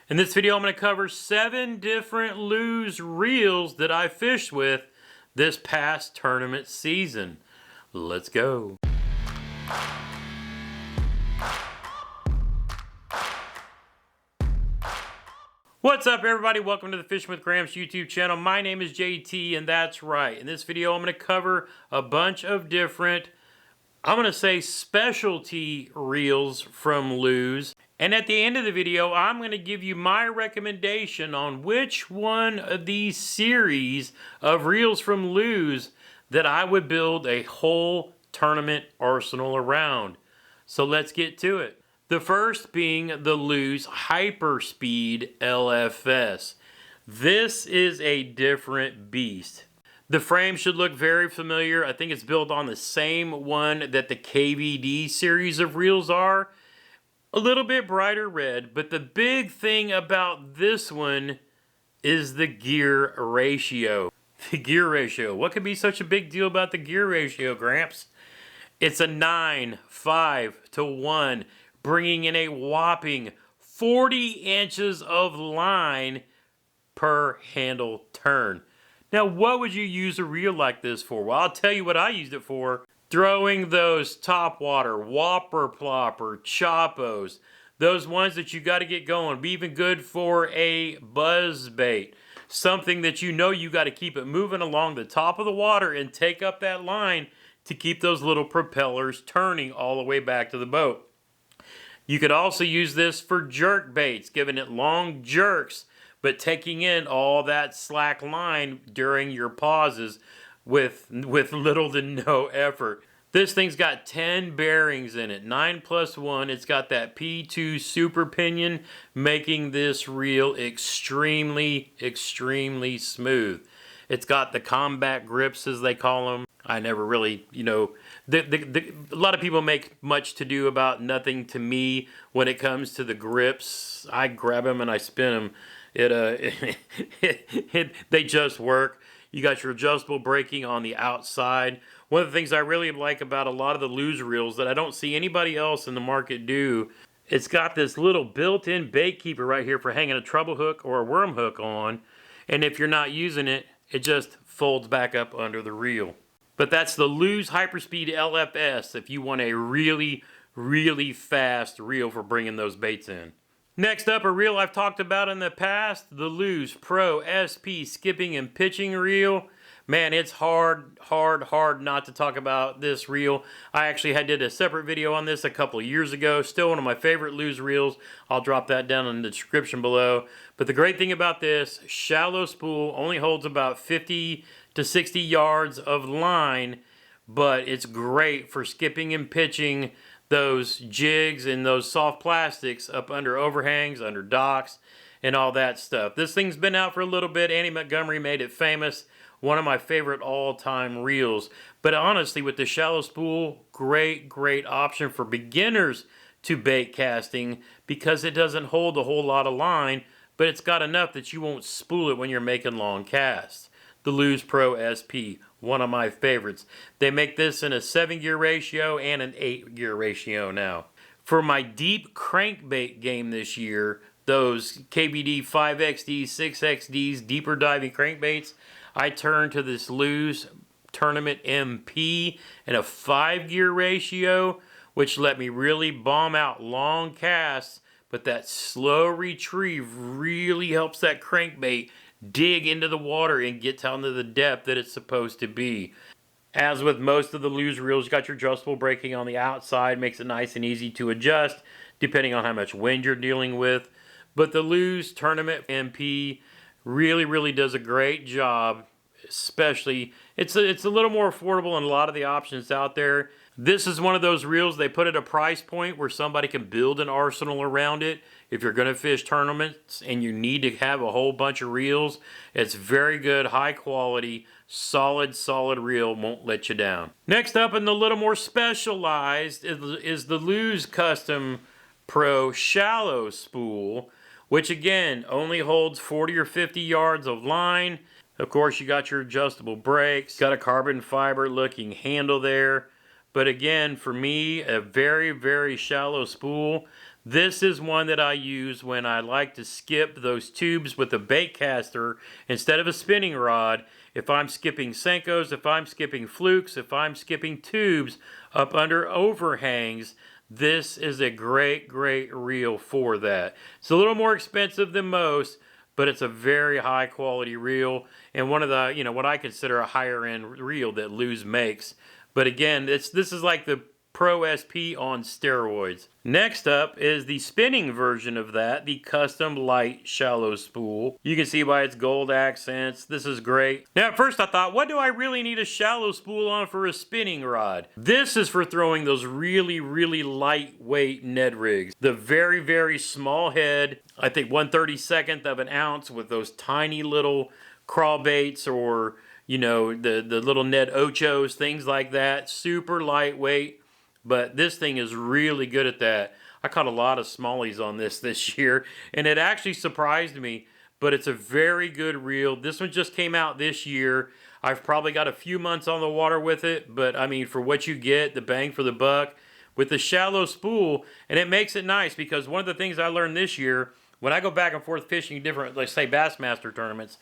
In this video, I'm going to cover 7 different luge reels that I fished with this past tournament season. Let's go. What's up, everybody? Welcome to the Fishing with Gramps YouTube channel. My name is JT, and that's right. In this video, I'm going to cover a bunch of different, I'm going to say, specialty reels from luge. And at the end of the video, I'm going to give you my recommendation on which one of these series of reels from luge that I would build a whole tournament arsenal around. So let's get to it. The first being the luge HyperSpeed LFS. This is a different beast. The frame should look very familiar. I think it's built on the same one that the KVD series of reels are. A little bit brighter red, but the big thing about this one is the gear ratio. The gear ratio. What could be such a big deal about the gear ratio, Gramps? It's a 9:5 to 1, bringing in a whopping 40 inches of line per handle turn. Now, what would you use a reel like this for? Well, I'll tell you what I used it for. Throwing those topwater, whopper plopper, choppos, those ones that you got to get going. Be even good for a buzz bait. Something that you know you got to keep it moving along the top of the water and take up that line to keep those little propellers turning all the way back to the boat. You could also use this for jerk baits, giving it long jerks, but taking in all that slack line during your pauses with little to no effort. This thing's got 10 bearings in it, 9 plus 1. It's got that P2 super pinion, making this reel extremely, extremely smooth. It's got the combat grips, as they call them. I never really, a lot of people make much to do about nothing to me when it comes to the grips. I grab them and I spin them. They just work. You got your adjustable braking on the outside. One of the things I really like about a lot of the luge reels that I don't see anybody else in the market do, it's got this little built-in bait keeper right here for hanging a treble hook or a worm hook on. And if you're not using it, it just folds back up under the reel. But that's the luge HyperSpeed LFS if you want a really, really fast reel for bringing those baits in. Next up, a reel I've talked about in the past, the Luge Pro SP skipping and pitching reel. Man, it's hard not to talk about this reel. I actually did a separate video on this a couple of years ago. Still one of my favorite luge reels. I'll drop that down in the description below. But the great thing about this, shallow spool, only holds about 50 to 60 yards of line, but it's great for skipping and pitching those jigs and those soft plastics up under overhangs, under docks, and all that stuff. This thing's been out for a little bit. Annie Montgomery made it famous. One of my favorite all-time reels. But honestly, with the shallow spool, great option for beginners to bait casting because it doesn't hold a whole lot of line, but it's got enough that you won't spool it when you're making long casts. The Luge Pro SP, one of my favorites. They make this in a 7-gear ratio and an 8-gear ratio now. For my deep crankbait game this year, those KVD 5XDs, 6XDs, deeper diving crankbaits, I turned to this Luge Tournament MP in a 5-gear ratio, which let me really bomb out long casts, but that slow retrieve really helps that crankbait dig into the water and get down to the depth that it's supposed to be. As with most of the luge reels, you got your adjustable braking on the outside, makes it nice and easy to adjust depending on how much wind you're dealing with. But the Luge Tournament MP really does a great job. Especially, it's a little more affordable than a lot of the options out there. This is one of those reels, they put at a price point where somebody can build an arsenal around it. If you're going to fish tournaments and you need to have a whole bunch of reels, it's very good, high quality, solid reel, won't let you down. Next up, and a little more specialized, is the Luge Custom Pro Shallow Spool, which again only holds 40 or 50 yards of line. Of course, you got your adjustable brakes, got a carbon fiber looking handle there. But again, for me, a very shallow spool. This is one that I use when I like to skip those tubes with a bait caster instead of a spinning rod. If I'm skipping Senkos, if I'm skipping flukes, if I'm skipping tubes up under overhangs, this is a great reel for that. It's a little more expensive than most, but it's a very high quality reel and one of the, you know, what I consider a higher end reel that Lew's makes. But again, this is like the Pro SP on steroids. Next up is the spinning version of that, the custom Lite shallow spool. You can see by its gold accents, this is great. Now at first I thought, what do I really need a shallow spool on for a spinning rod? This is for throwing those really lightweight Ned rigs. The very small head, I think 1/32 of an ounce with those tiny little crawl baits or, you know, the little Ned Ochos, things like that. Super lightweight. But this thing is really good at that. I caught a lot of smallies on this year, and it actually surprised me, but it's a very good reel. This one just came out this year. I've probably got a few months on the water with it, but I mean, for what you get, the bang for the buck, with the shallow spool, and it makes it nice because one of the things I learned this year, when I go back and forth fishing different, let's say Bassmaster tournaments,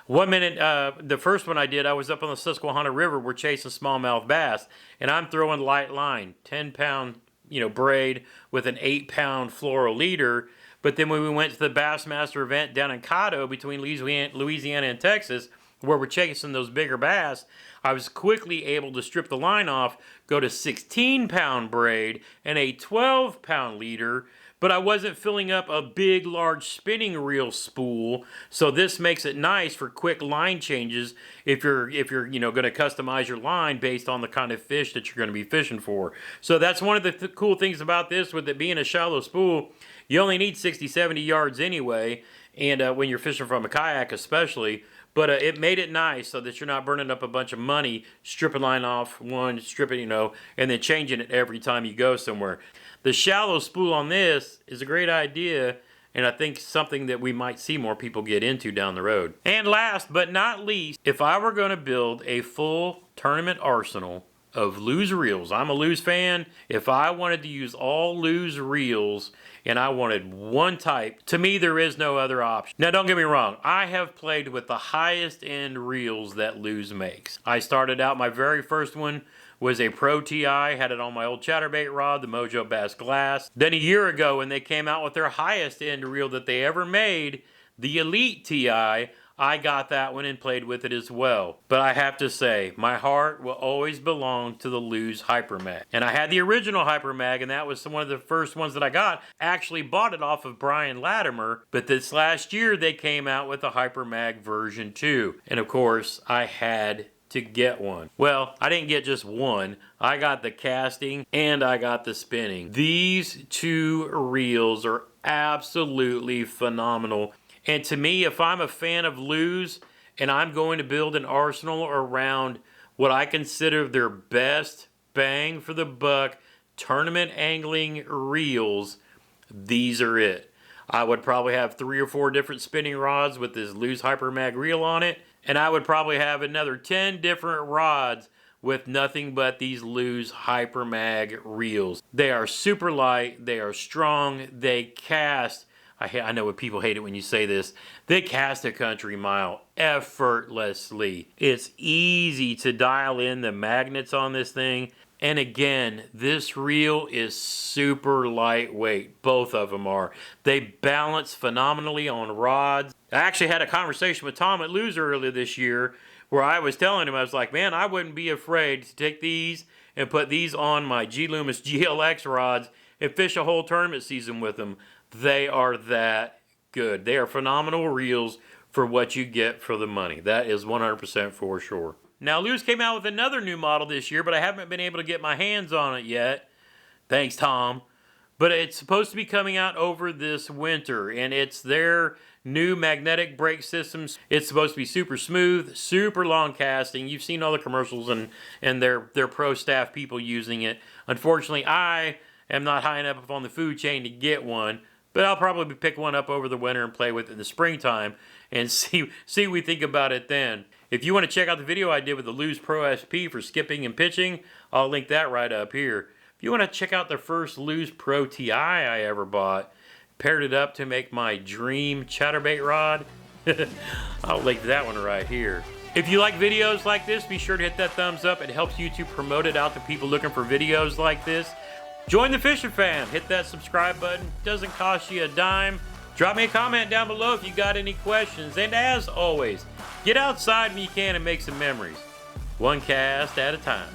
one minute, the first one I did, I was up on the Susquehanna River. We're chasing smallmouth bass, and I'm throwing light line, 10-pound, you know, braid with an 8-pound fluoro leader. But then when we went to the Bassmaster event down in Caddo between Louisiana and Texas, where we're chasing those bigger bass, I was quickly able to strip the line off, go to 16-pound braid and a 12-pound leader. But I wasn't filling up a big, large spinning reel spool, so this makes it nice for quick line changes if you're you know, going to customize your line based on the kind of fish that you're going to be fishing for. So that's one of the cool things about this, with it being a shallow spool. You only need 60-70 yards anyway, and when you're fishing from a kayak especially. But it made it nice so that you're not burning up a bunch of money stripping line off one, stripping, you know, and then changing it every time you go somewhere. The shallow spool on this is a great idea, and I think something that we might see more people get into down the road. And last but not least, if I were going to build a full tournament arsenal of Lew's reels, I'm a Lew's fan. If I wanted to use all Lew's reels and I wanted one type, to me there is no other option. Now don't get me wrong, I have played with the highest end reels that Lew's makes. I started out, my very first one was a Pro TI, had it on my old chatterbait rod, the Mojo Bass Glass. Then a year ago when they came out with their highest end reel that they ever made, the Elite TI, I got that one and played with it as well. But I have to say, my heart will always belong to the Lew's Hypermag. And I had the original Hypermag, and that was one of the first ones that I got. Actually bought it off of Brian Latimer, but this last year they came out with the Hypermag version 2. And of course, I had to get one. Well, I didn't get just one. I got the casting and I got the spinning. These two reels are absolutely phenomenal. And to me, if I'm a fan of Lew's and I'm going to build an arsenal around what I consider their best bang for the buck tournament angling reels, these are it. I would probably have 3 or 4 different spinning rods with this Lew's Hypermag reel on it, and I would probably have another 10 different rods with nothing but these Lew's Hypermag reels. They are super light, they are strong, they cast, I know what people hate it when you say this, they cast a country mile effortlessly. It's easy to dial in the magnets on this thing. And again, this reel is super lightweight. Both of them are. They balance phenomenally on rods. I actually had a conversation with Tom at Lew's earlier this year where I was telling him, I was like, man, I wouldn't be afraid to take these and put these on my G Loomis GLX rods and fish a whole tournament season with them. They are that good. They are phenomenal reels for what you get for the money. That is 100% for sure. Now, Lew's came out with another new model this year, but I haven't been able to get my hands on it yet. Thanks, Tom. But it's supposed to be coming out over this winter, and it's their new magnetic brake systems. It's supposed to be super smooth, super long casting. You've seen all the commercials and their pro staff people using it. Unfortunately, I am not high enough on the food chain to get one, but I'll probably pick one up over the winter and play with it in the springtime and see what we think about it then. If you want to check out the video I did with the Lew's Pro SP for skipping and pitching, I'll link that right up here. If you want to check out the first Lose Pro TI I ever bought, paired it up to make my dream chatterbait rod, I'll link that one right here. If you like videos like this, be sure to hit that thumbs up. It helps YouTube promote it out to people looking for videos like this. Join the Fishing Fam. Hit that subscribe button. Doesn't cost you a dime. Drop me a comment down below if you got any questions. And as always, get outside when you can and make some memories. One cast at a time.